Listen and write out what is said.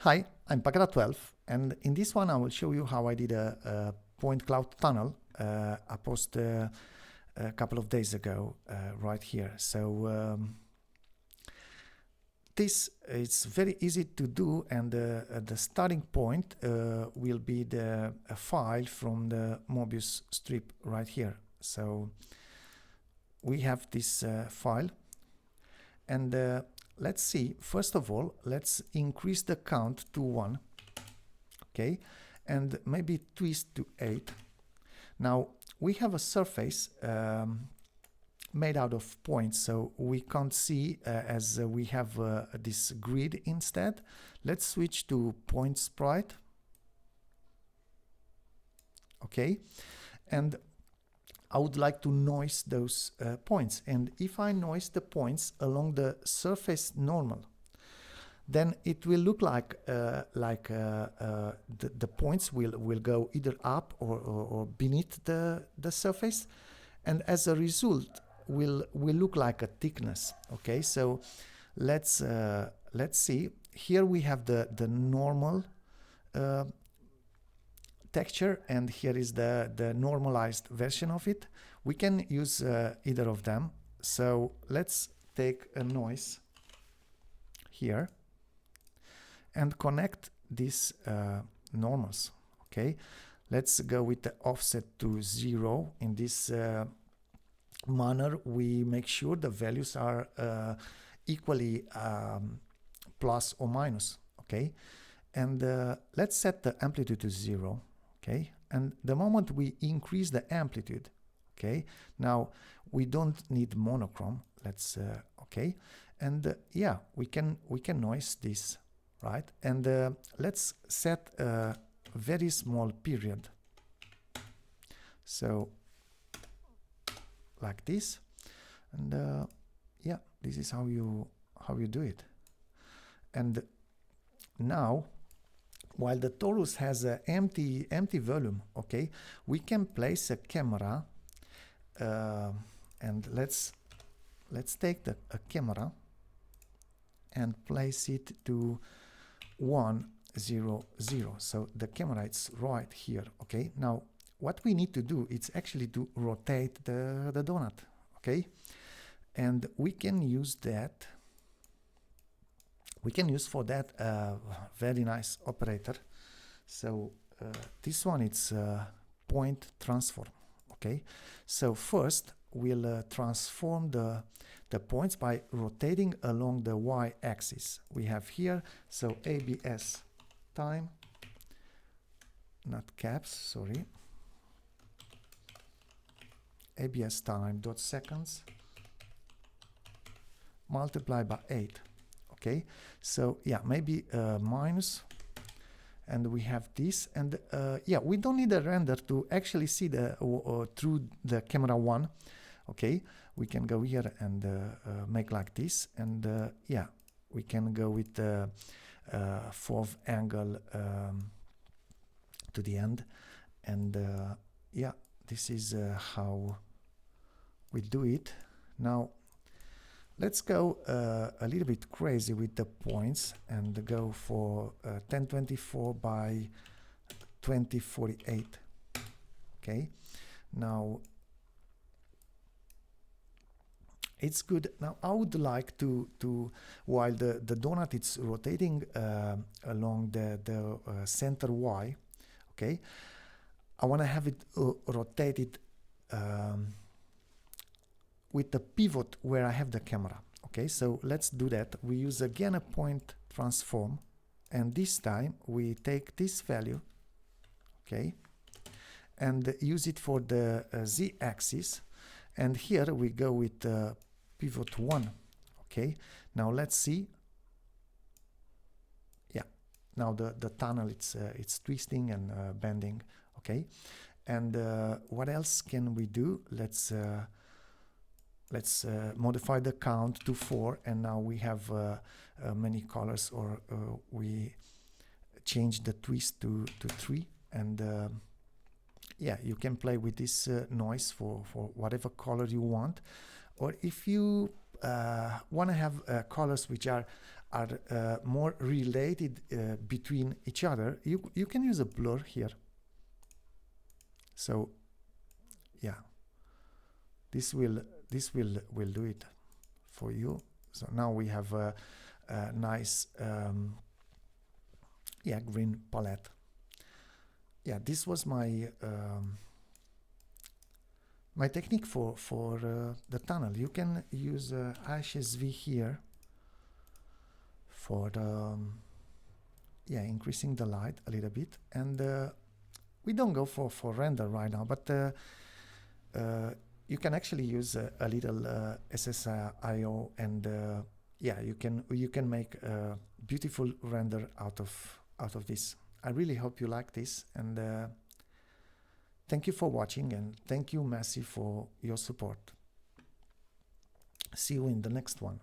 Hi, I'm Pagara12, and in this one I will show you how I did a point cloud tunnel I posted a couple of days ago right here. So this is very easy to do, and the starting point will be the file from the möbius strip right here. So we have this file, and let's see, first of all, let's increase the count to 1, okay, and maybe twist to 8. Now we have a surface made out of points, so we can't see as we have this grid instead. Let's switch to point sprite, okay, and I would like to noise those points, and if I noise the points along the surface normal, then it will look like the points will go either up or beneath the surface, and as a result will look like a thickness. Okay, so let's see. Here we have the normal texture, and here is the normalized version of it. We can use either of them. So let's take a noise here and connect these normals. Okay, let's go with the offset to 0. In this manner we make sure the values are equally plus or minus. Okay, and let's set the amplitude to 0. Okay, and the moment we increase the amplitude, okay, now we don't need monochrome. Let's okay, and yeah, we can noise this, right? And let's set a very small period, so like this, and yeah, this is how you do it. And now, while the torus has an empty volume, okay, we can place a camera, and let's take a camera and place it to 1, 0, 0. So the camera is right here. Okay, now what we need to do is actually to rotate the donut. Okay, and we can use that. We can use for that a very nice operator. So this one, it's point transform. Okay, so first we'll transform the points by rotating along the y-axis. We have here, so ABS time, not caps, sorry, ABS time dot seconds multiplied by 8. Okay, so yeah, maybe minus, and we have this, and yeah, we don't need a render to actually see the through the camera 1. Okay, we can go here and make like this, and yeah, we can go with the 4th angle to the end, and yeah, this is how we do it. Now let's go a little bit crazy with the points and go for 1024 by 2048. Okay, now it's good. Now I would like to while the donut is rotating along the center Y, okay, I want to have it rotated with the pivot where I have the camera. Okay, so let's do that. We use again a point transform, and this time we take this value, okay, and use it for the z-axis, and here we go with pivot 1. Okay, now let's see. Yeah, now the tunnel, it's twisting and bending. Okay, and what else can we do? Let's modify the count to 4, and now we have many colors, or we change the twist to 3, and yeah, you can play with this noise for whatever color you want, or if you want to have colors which are are more related between each other, you can use a blur here. So yeah, this will do it for you. So now we have a nice yeah, green palette. Yeah, this was my my technique for the tunnel. You can use HSV here for the yeah, increasing the light a little bit, and we don't go for render right now, but you can actually use a little SSIO, and yeah, you can make a beautiful render out of this. I really hope you like this, and thank you for watching, and thank you, Messi, for your support. See you in the next one.